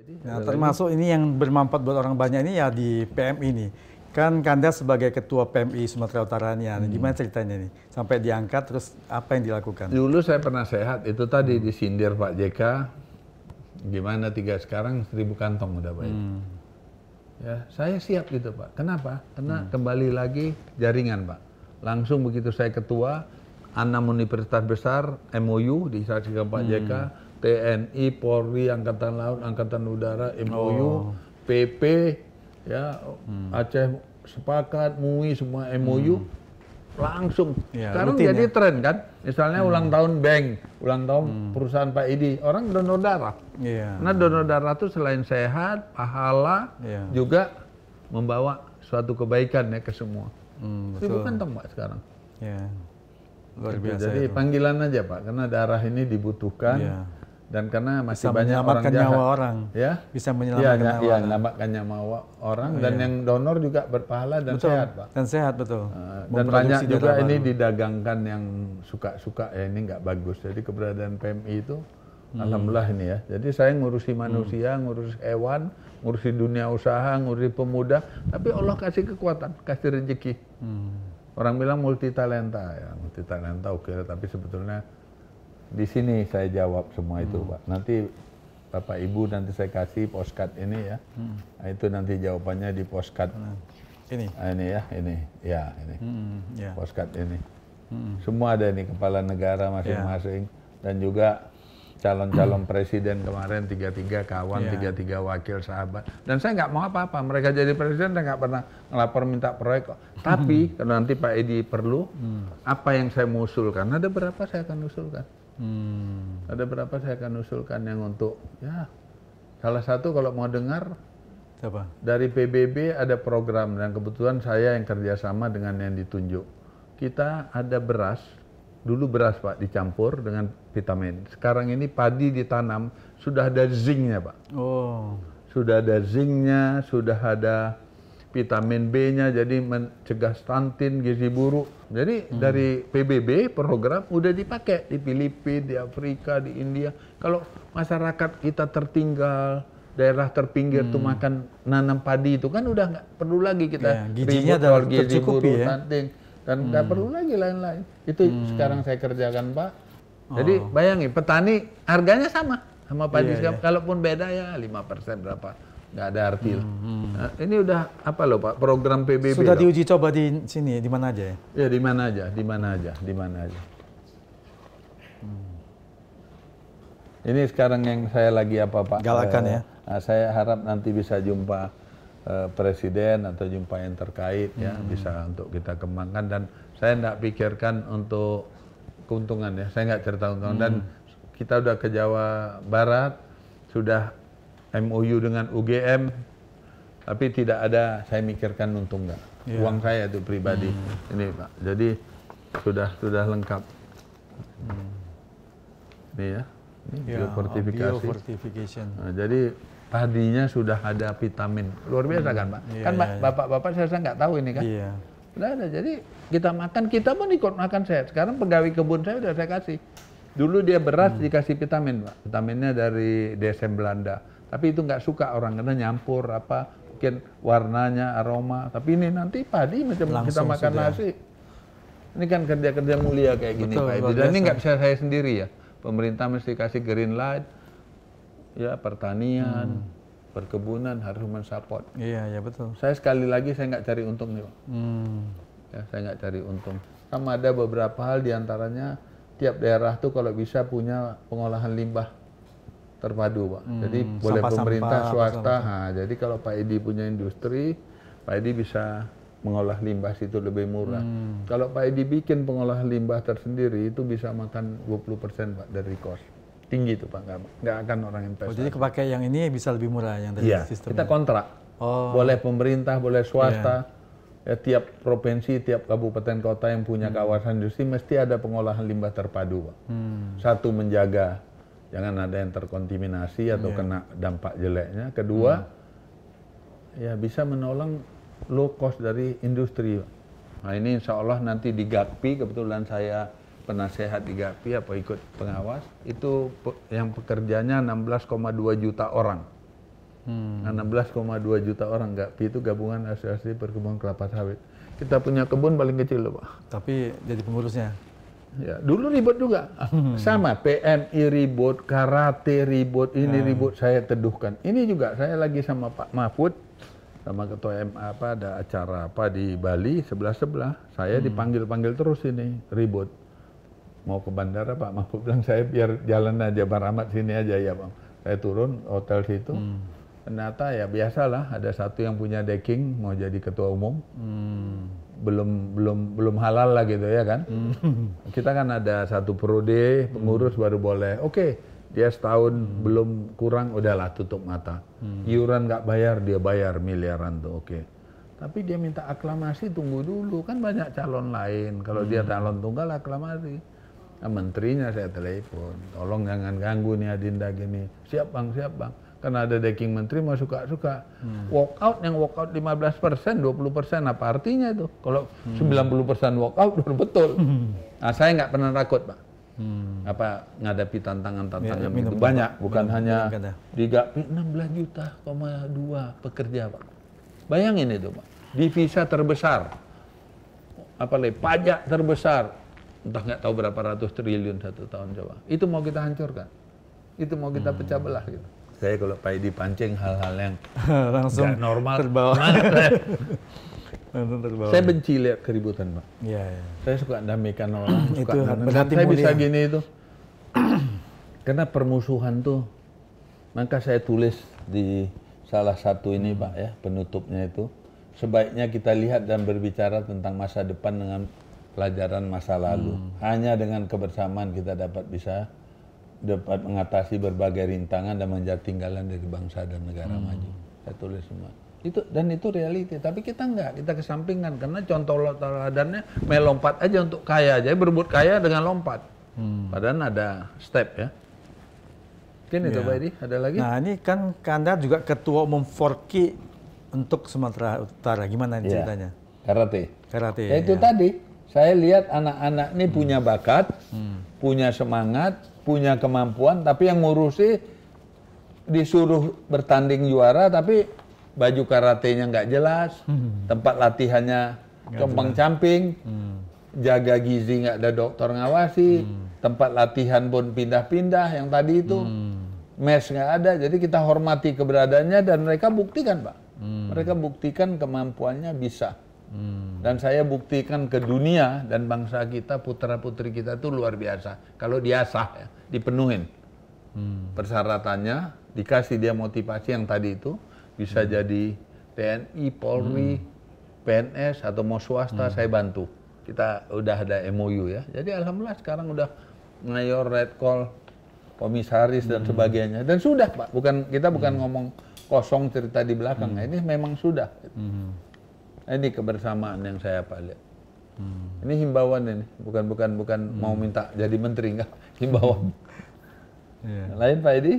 Nah, termasuk ini yang bermanfaat buat orang banyak ini ya di PMI ini. Kan Kanda sebagai ketua PMI Sumatera Utara nih, gimana ceritanya nih? Sampai diangkat, terus apa yang dilakukan? Dulu saya pernah sehat, itu tadi disindir Pak JK, gimana sekarang 1000 kantong udah baik. Ya, saya siap gitu Pak. Kenapa? Karena kembali lagi jaringan Pak. Langsung begitu saya ketua, 6 universitas besar, MOU disaksikan Pak JK, TNI, Polri, Angkatan Laut, Angkatan Udara, MOU, PP, ya, Aceh sepakat, MUI, semua MOU, langsung. Ya, sekarang rutin, jadi ya? tren kan, misalnya ulang tahun bank, ulang tahun perusahaan Pak Idi, orang donor darah. Iya. Karena donor darah itu selain sehat, pahala, juga membawa suatu kebaikan ya ke semua. 1000 kantong Pak sekarang. Ya. Luar Gitu. biasa. Jadi itu. panggilan aja Pak, karena darah ini dibutuhkan. Iya. Dan karena masih Bisa banyak orang menyelamatkan jahat. nyawa orang. Ya? Bisa menyelamatkan nyawa orang. menyelamatkan nyawa orang, dan yang donor juga berpahala dan Betul. sehat Pak. Dan sehat, betul. Dan banyak Memproduksi juga darah ini baru. didagangkan yang suka-suka ya, ini nggak bagus. Jadi keberadaan PMI itu alhamdulillah ini ya. Jadi saya ngurusi manusia, ngurusi hewan, ngurusi dunia usaha, ngurusi pemuda, tapi Allah kasih kekuatan, kasih rezeki. Orang bilang multi talenta ya, multi talenta oke, tapi sebetulnya di sini saya jawab semua itu Pak. Nanti Bapak Ibu nanti saya kasih postcard ini ya. Nah, itu nanti jawabannya di postcard. Ini. Ini ya, ini. Ya, ini. Ya. Postcard ini. Semua ada nih kepala negara masing-masing dan juga calon-calon presiden kemarin 33 kawan, 33 wakil sahabat. Dan saya nggak mau apa-apa. Mereka jadi presiden dan nggak pernah ngelapor minta proyek kok. Tapi kalau nanti Pak Edi perlu, apa yang saya mau usulkan, ada berapa saya akan usulkan. Ada berapa saya akan usulkan yang untuk, ya salah satu kalau mau dengar, Siapa? dari PBB ada program dan kebetulan saya yang kerjasama dengan yang ditunjuk. Kita ada beras, dulu beras Pak dicampur dengan vitamin. Sekarang ini padi ditanam, sudah ada zincnya Pak. Oh. Sudah ada zincnya, sudah ada vitamin B-nya, jadi mencegah stunting, gizi buruk. Jadi dari PBB program udah dipakai di Filipina, di Afrika, di India. Kalau masyarakat kita tertinggal, daerah terpinggir tuh makan nanam padi itu kan udah nggak perlu lagi kita gizinya ribut soal gizi tercukupi buruk, ya. stunting, dan nggak perlu lagi lain-lain. Itu sekarang saya kerjakan Pak. Jadi bayangin petani harganya sama padi. Kalaupun beda ya 5% berapa, nggak ada arti. Nah, ini udah apa loh Pak, program PBB Sudah loh. diuji coba di sini, di mana aja ya? Ya di mana aja, di mana aja, di mana aja. Ini sekarang yang saya lagi apa Pak? Galakan ya. Nah, saya harap nanti bisa jumpa presiden atau jumpa yang terkait ya, bisa untuk kita kembangkan, dan saya tidak pikirkan untuk keuntungan ya, saya nggak cerita keuntungan. Dan kita udah ke Jawa Barat, sudah MOU dengan UGM, tapi tidak ada saya mikirkan untung nggak. Uang saya itu pribadi ini Pak. Jadi sudah lengkap. Ini ya, ini biofortifikasi. Biofortification. Nah, jadi padinya sudah ada vitamin, luar biasa kan Pak? Kan bapak-bapak saya nggak tahu ini kan? Iya. Udah ada, jadi kita makan, kita pun ikut makan sehat. Sekarang pegawai kebun saya udah saya kasih. Dulu dia beras dikasih vitamin Pak, vitaminnya dari DSM Belanda. Tapi itu nggak suka orang, karena nyampur apa, mungkin warnanya, aroma. Tapi ini nanti padi macam kita makan nasi. Ini kan kerja-kerja mulia kayak gini Pak Edi. Dan ini nggak bisa saya sendiri ya. Pemerintah mesti kasih green light, ya pertanian, perkebunan harus mensupport. Iya, ya betul. Saya sekali lagi saya nggak cari untung nih Pak. Ya, saya nggak cari untung. Sama ada beberapa hal diantaranya tiap daerah tuh kalau bisa punya pengolahan limbah terpadu Pak. Jadi boleh pemerintah, swasta. Nah, jadi kalau Pak Edi punya industri, Pak Edi bisa mengolah limbah situ lebih murah. Kalau Pak Edi bikin pengolahan limbah tersendiri itu bisa makan 20% Pak dari cost. Tinggi itu Pak, nggak akan orang investasi. Oh, jadi kepakai yang ini bisa lebih murah yang dari sistem. Kita kontrak. Boleh pemerintah, boleh swasta. Ya, tiap provinsi, tiap kabupaten kota yang punya kawasan industri mesti ada pengolahan limbah terpadu Pak. Satu, menjaga jangan ada yang terkontaminasi atau kena dampak jeleknya. Kedua, ya bisa menolong low cost dari industri. Nah ini insya Allah nanti di GAKPI, kebetulan saya penasehat di GAKPI apa ikut pengawas, itu yang pekerjanya 16,2 juta orang. 16,2 juta orang GAPI itu gabungan asosiasi perkebunan kelapa sawit. Kita punya kebun paling kecil loh, Pak. Tapi jadi pengurusnya. Ya, dulu ribut juga. Sama, PMI ribut, karate ribut, ini ribut, saya teduhkan. Ini juga saya lagi sama Pak Mahfud, sama ketua MA ada acara di Bali sebelah-sebelah. Saya dipanggil-panggil terus ini, ribut. Mau ke bandara, Pak Mahfud bilang, saya biar jalan aja, Baramat sini aja ya Bang. Saya turun hotel situ. Ternyata ya biasalah, ada satu yang punya decking mau jadi ketua umum. Belum halal lah gitu ya kan. Kita kan ada satu periode pengurus baru boleh. Oke, dia setahun belum kurang udahlah tutup mata. Iuran nggak bayar, dia bayar miliaran tuh, oke. Tapi dia minta aklamasi, tunggu dulu, kan banyak calon lain. Kalau dia calon tunggal aklamasi. Nah, menterinya saya telepon, tolong jangan ganggu nih Adinda gini. Siap bang, karena ada decking menteri mau suka-suka. Walkout yang walkout 15%, 20%, apa artinya itu? Kalau 90% walkout baru betul. Nah, saya nggak pernah takut, Pak. Apa ngadapi tantangan-tantangan itu banyak, bukan hanya di GAPI 16 juta, 2 pekerja, Pak. Bayangin itu, Pak. Divisa terbesar, pajak terbesar, entah nggak tahu berapa ratus triliun satu tahun coba. Itu mau kita hancurkan, itu mau kita pecah belah gitu. Saya kalau Pak Edi pancing hal-hal yang langsung normal terbawa. Langsung terbawa. Saya benci lihat keributan, Pak. Iya. Saya suka damaikan orang, suka Itu berarti saya mulia. bisa gini itu. Karena permusuhan tuh, maka saya tulis di salah satu ini Pak ya, penutupnya itu, sebaiknya kita lihat dan berbicara tentang masa depan dengan pelajaran masa lalu. Hanya dengan kebersamaan kita dapat mengatasi berbagai rintangan dan menjadi tinggalan dari bangsa dan negara maju. Saya tulis semua. Itu realiti, tapi kita enggak, kita kesampingkan karena contoh teladannya melompat aja untuk kaya aja, berebut kaya dengan lompat. Padahal ada step ya. Mungkin itu Pak Edi, ada lagi? Nah ini kan Anda juga ketua umum Forki untuk Sumatera Utara, gimana ini ceritanya? Karate. Karate. Ya itu tadi, saya lihat anak-anak ini punya bakat, punya semangat, punya kemampuan, tapi yang ngurusi disuruh bertanding juara, tapi baju karatenya nggak jelas, tempat latihannya compang-camping, jaga gizi nggak ada dokter ngawasi, tempat latihan pun pindah-pindah yang tadi itu, mes nggak ada, jadi kita hormati keberadaannya dan mereka buktikan Pak, mereka buktikan kemampuannya bisa. Dan saya buktikan ke dunia dan bangsa kita, putra-putri kita itu luar biasa. Kalau diasah ya, dipenuhin persyaratannya, dikasih dia motivasi yang tadi itu, bisa jadi TNI, Polri, PNS atau mau swasta, saya bantu. Kita udah ada MOU ya. Jadi alhamdulillah sekarang udah mayor, red call, komisaris dan sebagainya. Dan sudah Pak, kita bukan ngomong kosong cerita di belakang. Ini memang sudah. Ini kebersamaan yang saya lihat. Ini himbauan ini, bukan mau minta jadi menteri, enggak. Himbauan. Lain Pak Edi?